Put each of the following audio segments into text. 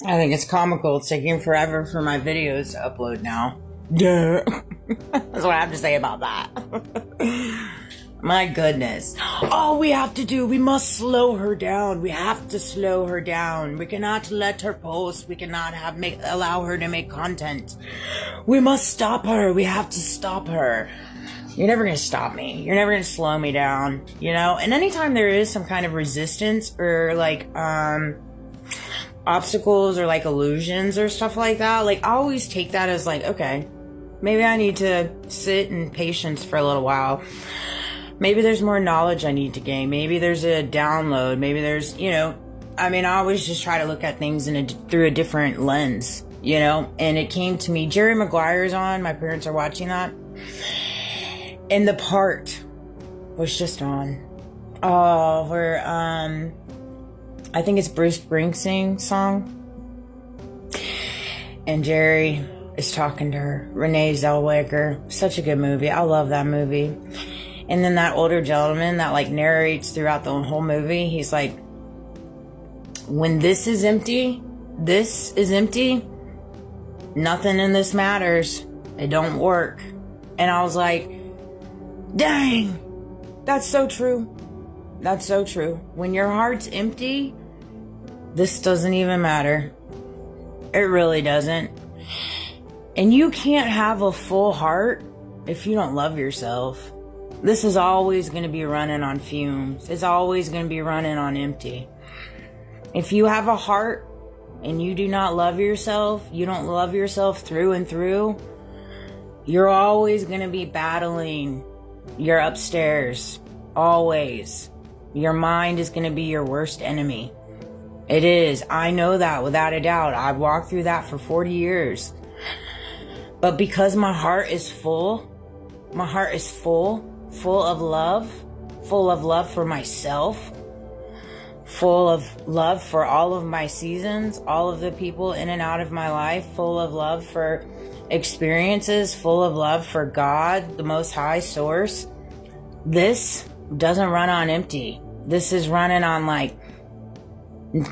I think it's comical. It's taking forever for my videos to upload now. Duh. That's what I have to say about that. My goodness. All we have to do, we must slow her down. We have to slow her down. We cannot let her post. We cannot allow her to make content. We must stop her. We have to stop her. You're never going to stop me. You're never going to slow me down, you know? And anytime there is some kind of resistance or like, obstacles or like illusions or stuff like that, like I always take that as like, okay, maybe I need to sit in patience for a little while. Maybe there's more knowledge I need to gain. Maybe there's a download. Maybe there's, you know, I mean, I always just try to look at things through a different lens, you know? And it came to me, Jerry Maguire's on, my parents are watching that. And the part was just on. Oh, where, I think it's Bruce Springsteen's song. And Jerry is talking to her. Renee Zellweger. Such a good movie. I love that movie. And then that older gentleman that like narrates throughout the whole movie, he's like, when this is empty, nothing in this matters. It don't work. And I was like, dang, that's so true. That's so true. When your heart's empty, this doesn't even matter. It really doesn't. And you can't have a full heart if you don't love yourself. This is always going to be running on fumes. It's always going to be running on empty. If you have a heart and you do not love yourself, you don't love yourself through and through, you're always going to be battling your upstairs. Always. Your mind is going to be your worst enemy. It is. I know that without a doubt. I've walked through that for 40 years. But because my heart is full of love for myself, full of love for all of my seasons, all of the people in and out of my life, full of love for experiences, full of love for God, the Most High Source. This doesn't run on empty. This is running on like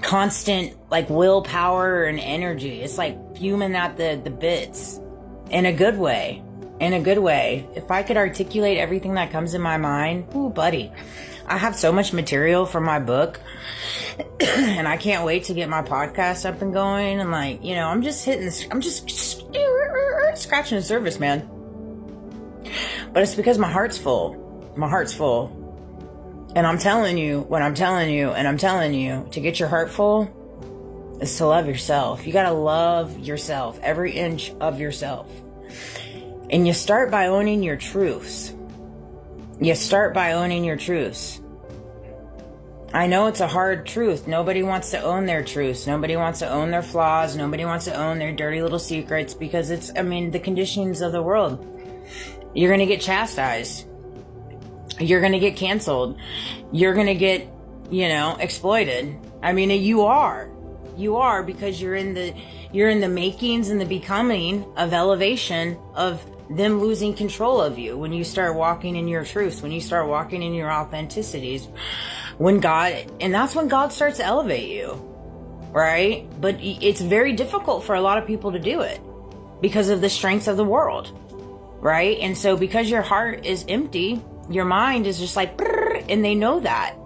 constant like willpower and energy. It's like fuming at the bits in a good way. In a good way. If I could articulate everything that comes in my mind, ooh, buddy, I have so much material for my book and I can't wait to get my podcast up and going. And like, you know, I'm just scratching the surface, man. But it's because my heart's full. My heart's full. And I'm telling you, to get your heart full is to love yourself. You gotta love yourself, every inch of yourself. And you start by owning your truths. I know it's a hard truth. Nobody wants to own their truths. Nobody wants to own their flaws. Nobody wants to own their dirty little secrets because it's, I mean, the conditions of the world. You're going to get chastised. You're going to get canceled. You're going to get, you know, exploited. I mean, you are because you're in the makings and the becoming of elevation of them losing control of you. When you start walking in your truths, when you start walking in your authenticities, and that's when God starts to elevate you, right? But it's very difficult for a lot of people to do it because of the strengths of the world, right? And so because your heart is empty, your mind is just like, and they know that.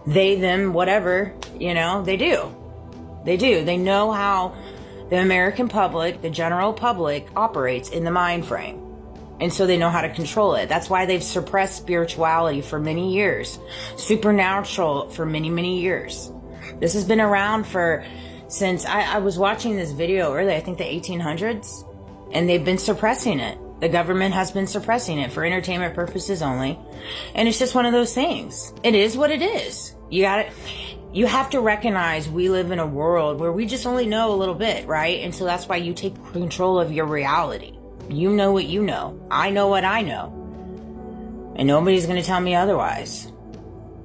They, them, whatever, you know, they do. They know how the American public, the general public, operates in the mind frame. And so they know how to control it. That's why they've suppressed spirituality for many years. Supernatural for many, many years. This has been around since I was watching this video earlier, I think the 1800s, and they've been suppressing it. The government has been suppressing it for entertainment purposes only. And it's just one of those things. It is what it is. You have to recognize we live in a world where we just only know a little bit, right? And so that's why you take control of your reality. You know what you know. I know what I know. And nobody's going to tell me otherwise.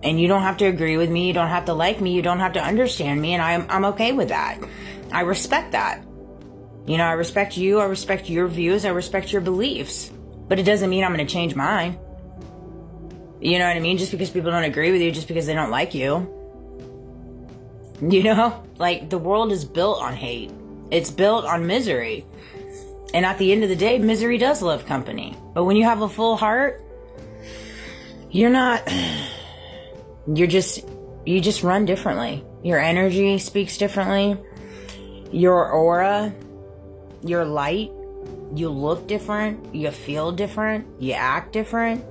And you don't have to agree with me. You don't have to like me. You don't have to understand me. And I'm okay with that. I respect that. You know, I respect you. I respect your views. I respect your beliefs. But it doesn't mean I'm going to change mine. You know what I mean? Just because people don't agree with you, just because they don't like you. You know, like the world is built on hate. It's built on misery. And at the end of the day, misery does love company. But when you have a full heart, you just run differently. Your energy speaks differently. Your aura, your light, you look different, you feel different, you act different.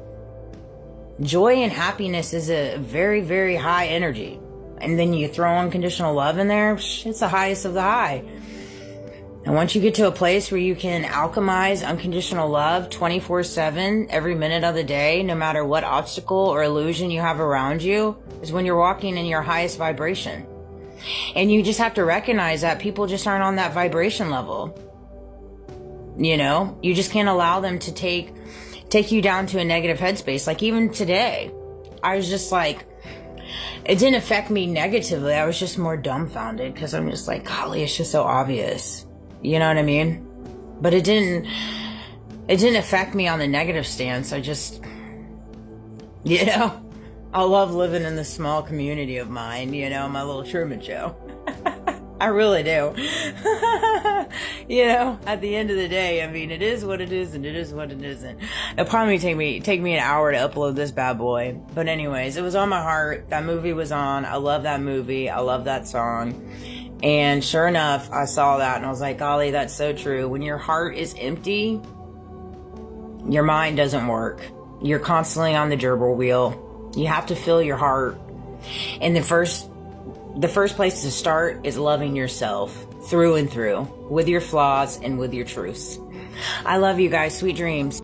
Joy and happiness is a very, very high energy. And then you throw unconditional love in there, it's the highest of the high. And once you get to a place where you can alchemize unconditional love 24/7, every minute of the day, no matter what obstacle or illusion you have around you, is when you're walking in your highest vibration. And you just have to recognize that people just aren't on that vibration level. You know, you just can't allow them to take you down to a negative headspace. Like even today, I was just like, it didn't affect me negatively. I was just more dumbfounded because I'm just like, golly, it's just so obvious. You know what I mean? But it didn't affect me on the negative stance. I just, you know, I love living in this small community of mine, you know, my little Truman Show. I really do. You know, at the end of the day, I mean, it is what it is and it is what it isn't. It'll probably take me an hour to upload this bad boy. But anyways, it was on my heart. That movie was on. I love that movie. I love that song. And sure enough, I saw that and I was like, golly, that's so true. When your heart is empty, your mind doesn't work. You're constantly on the gerbil wheel. You have to fill your heart. And the first place to start is loving yourself through and through, with your flaws and with your truths. I love you guys. Sweet dreams.